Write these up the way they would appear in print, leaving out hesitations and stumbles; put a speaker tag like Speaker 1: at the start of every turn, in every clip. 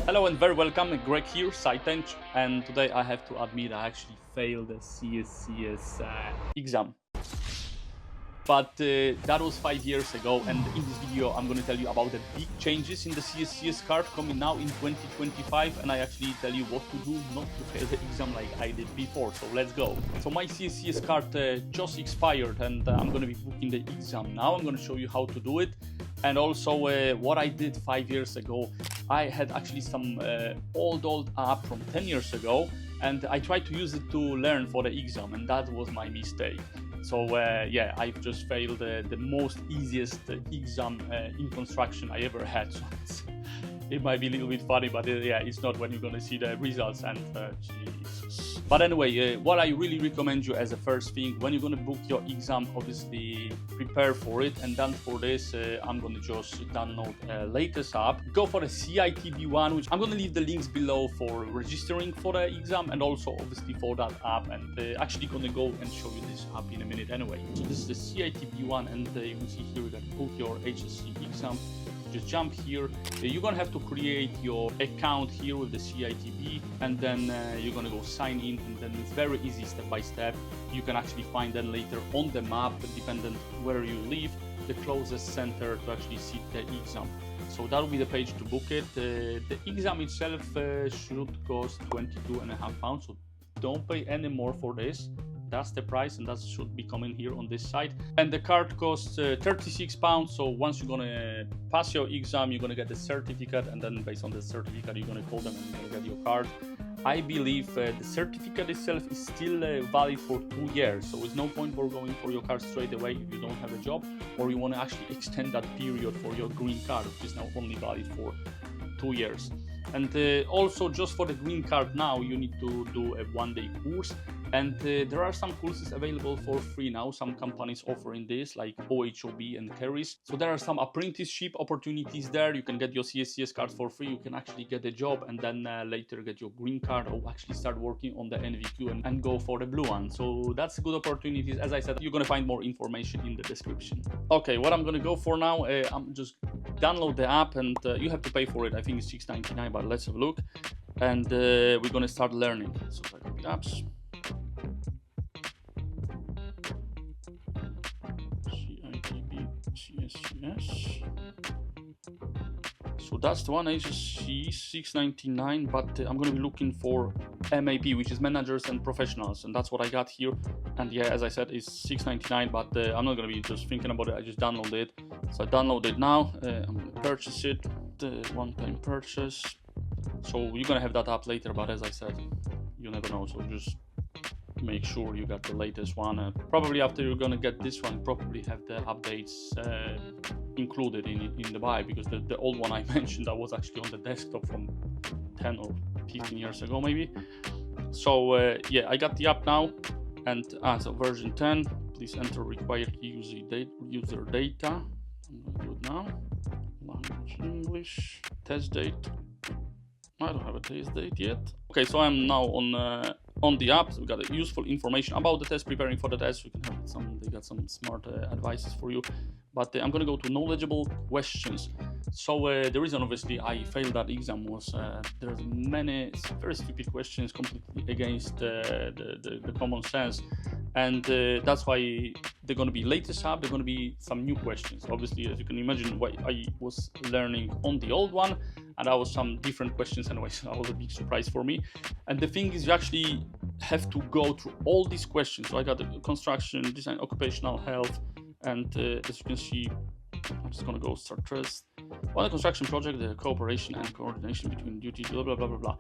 Speaker 1: Hello and very welcome, Greg here, CITB, and today I have to admit I actually failed the CSCS exam. But that was 5 years ago, and in this video I'm going to tell you about the big changes in the CSCS card coming now in 2025, and I actually tell you what to do not to fail the exam like I did before. So let's go. So my CSCS card just expired, and I'm going to be booking the exam now. I'm going to show you how to do it, and also what I did 5 years ago. I had actually some old app from 10 years ago, and I tried to use it to learn for the exam, and that was my mistake. So yeah, I've just failed the most easiest exam in construction I ever had. So it might be a little bit funny, but yeah, it's not when you're gonna see the results. And Jesus. But anyway, what I really recommend you as a first thing, when you're gonna book your exam, obviously prepare for it. And then for this, I'm gonna just download latest app. Go for the CITB one, which I'm gonna leave the links below for registering for the exam, and also obviously for that app. And actually gonna go and show you this app in a minute anyway. So this is the CITB one, and you can see here you can book your HSC exam. Just jump here. You're gonna have to create your account here with the CITB, and then you're gonna go sign in, and then it's very easy step by step. You can actually find then later on the map, dependent where you live, the closest center to actually sit the exam. So that will be the page to book it. The exam itself should cost £22.5, so don't pay any more for this. That's the price, and that should be coming here on this side. And the card costs £36. So once you're gonna pass your exam, you're gonna get the certificate, and then based on the certificate, you're gonna call them and you're gonna get your card. I believe the certificate itself is still valid for 2 years, so it's no point for going for your card straight away if you don't have a job, or you want to actually extend that period for your green card, which is now only valid for 2 years. And also, just for the green card now, you need to do a 1-day course, and there are some courses available for free now. Some companies offering this, like OHOB and Carries. So there are some apprenticeship opportunities there. You can get your CSCS card for free. You can actually get a job, and then later get your green card, or actually start working on the NVQ and go for the blue one. So that's good opportunities. As I said, you're gonna find more information in the description. Okay, what I'm gonna go for now, I'm just download the app, and you have to pay for it. I think it's $6.99, but let's have a look. And we're gonna start learning. So I got the apps. CITB CSCS. So that's the one, HSC, $6.99, but I'm gonna be looking for MAP, which is Managers and Professionals, and that's what I got here. And yeah, as I said, it's $6.99, but I'm not gonna be just thinking about it. I just downloaded it. So I download it now. I'm gonna purchase it, the one-time purchase. So you're gonna have that app later, but as I said, you never know. So just make sure you got the latest one. Probably after you're gonna get this one, probably have the updates included in the buy, because the old one I mentioned, that was actually on the desktop from 10 or 15 years ago maybe. So yeah, I got the app now, and so version 10. Please enter required user data. I'm gonna do it now. Language English. Test date. I don't have a test date yet. Okay, so I'm now on the app. So we got useful information about the test, preparing for the test. You can have some. They got some smart advices for you. But I'm gonna go to knowledgeable questions. So the reason, obviously, I failed that exam was there's many very stupid questions, completely against the common sense, and that's why they're gonna be latest app. They're gonna be some new questions. Obviously, as you can imagine, what I was learning on the old one, and that was some different questions anyway. So that was a big surprise for me. And the thing is, you actually have to go through all these questions. So I got the construction, design, occupational health, and as you can see, I'm just gonna go start first. On a construction project, the cooperation and coordination between duties, blah blah blah blah blah.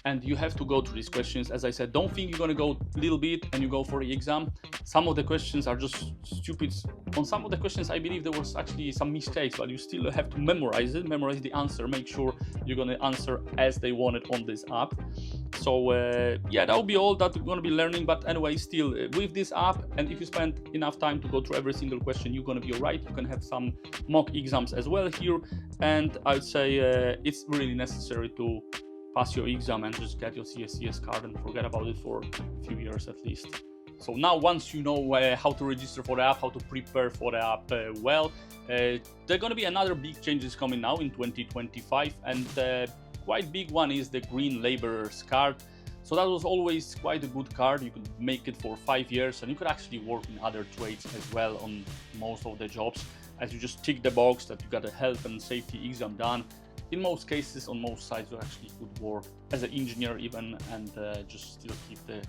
Speaker 1: And you have to go through these questions. As I said, don't think you're gonna go a little bit and you go for the exam. Some of the questions are just stupid. On some of the questions, I believe there was actually some mistakes, but you still have to memorize it, memorize the answer, make sure you're gonna answer as they want it on this app. So yeah, that will be all that we're going to be learning. But anyway, still with this app, and if you spend enough time to go through every single question, you're going to be all right. You can have some mock exams as well here, and I'd say it's really necessary to pass your exam and just get your CSCS card and forget about it for a few years at least. So now, once you know how to register for the app, how to prepare for the app there are going to be another big changes coming now in 2025, and quite big one is the Green Laborer's Card. So that was always quite a good card. You could make it for 5 years, and you could actually work in other trades as well on most of the jobs, as you just tick the box that you got a health and safety exam done. In most cases, on most sites, you actually could work as an engineer even, and just still keep the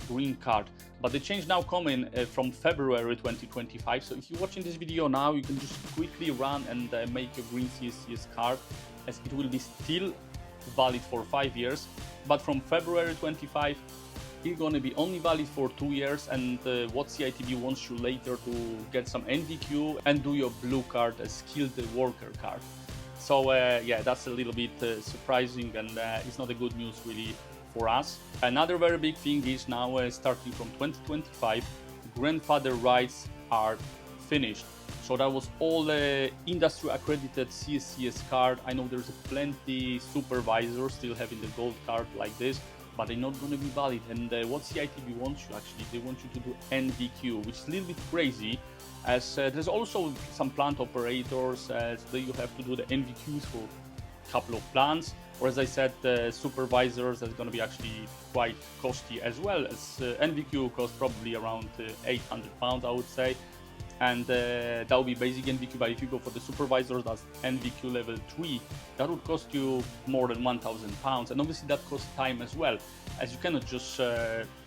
Speaker 1: green card. But the change now coming from February 2025. So if you're watching this video now, you can just quickly run and make your green CSCS card, as it will be still valid for 5 years. But from February 25, it's going to be only valid for 2 years, and what CITB wants you later to get some NVQ and do your blue card, a skilled worker card. So yeah, that's a little bit surprising, and it's not a good news really for us. Another very big thing is now starting from 2025, grandfather rights are finished. So that was all the industry accredited CSCS card. I know there's plenty supervisors still having the gold card like this, but they're not going to be valid. And what CITB wants you actually, they want you to do NVQ, which is a little bit crazy, as there's also some plant operators that you have to do the NVQs for a couple of plants, or as I said, supervisors, that's going to be actually quite costly as well, as NVQ costs probably around £800, I would say. And that will be basic NVQ, but if you go for the supervisors, that's NVQ level 3, that would cost you more than £1,000, and obviously that costs time as well, as you cannot just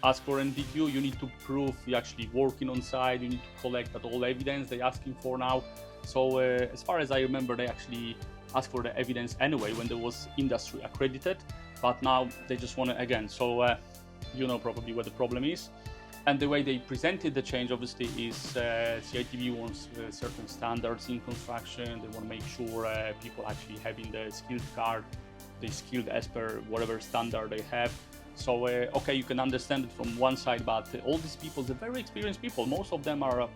Speaker 1: ask for NVQ. You need to prove you're actually working on site, you need to collect that all evidence they're asking for now. So as far as I remember, they actually asked for the evidence anyway when there was industry accredited, but now they just want to again. So you know probably what the problem is. And the way they presented the change, obviously, is CITB wants certain standards in construction. They want to make sure people actually having the skilled card, they skilled as per whatever standard they have. So, okay, you can understand it from one side, but all these people, they're very experienced people. Most of them are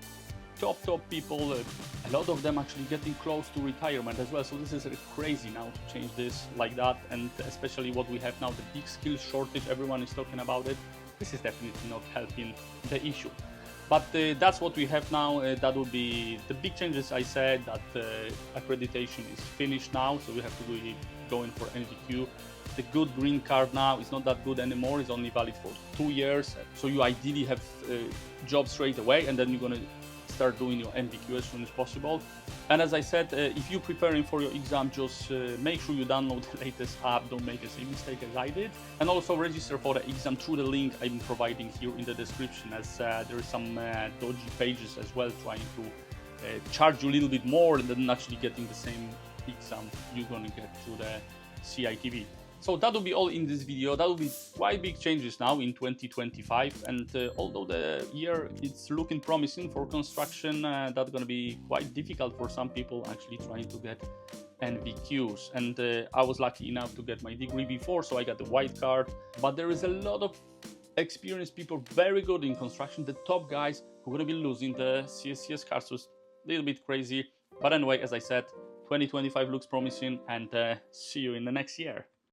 Speaker 1: top people. A lot of them actually getting close to retirement as well. So this is crazy now to change this like that. And especially what we have now, the big skill shortage, everyone is talking about it. This is definitely not helping the issue. But that's what we have now. That will be the big changes. I said that accreditation is finished now, so we have to be going for NVQ. The good green card now is not that good anymore. It's only valid for 2 years. So you ideally have jobs straight away, and then you're going to start doing your NVQ as soon as possible. And as I said, if you're preparing for your exam, just make sure you download the latest app. Don't make the same mistake as I did. And also register for the exam through the link I'm providing here in the description, as there is some dodgy pages as well trying to charge you a little bit more than actually getting the same exam you're going to get through the CITB. So that will be all in this video. That will be quite big changes now in 2025, and although the year is looking promising for construction, that's going to be quite difficult for some people actually trying to get NVQs. And I was lucky enough to get my degree before, so I got the white card. But there is a lot of experienced people, very good in construction, the top guys who are going to be losing the CSCS card. So it's a little bit crazy. But anyway, as I said, 2025 looks promising, and see you in the next year.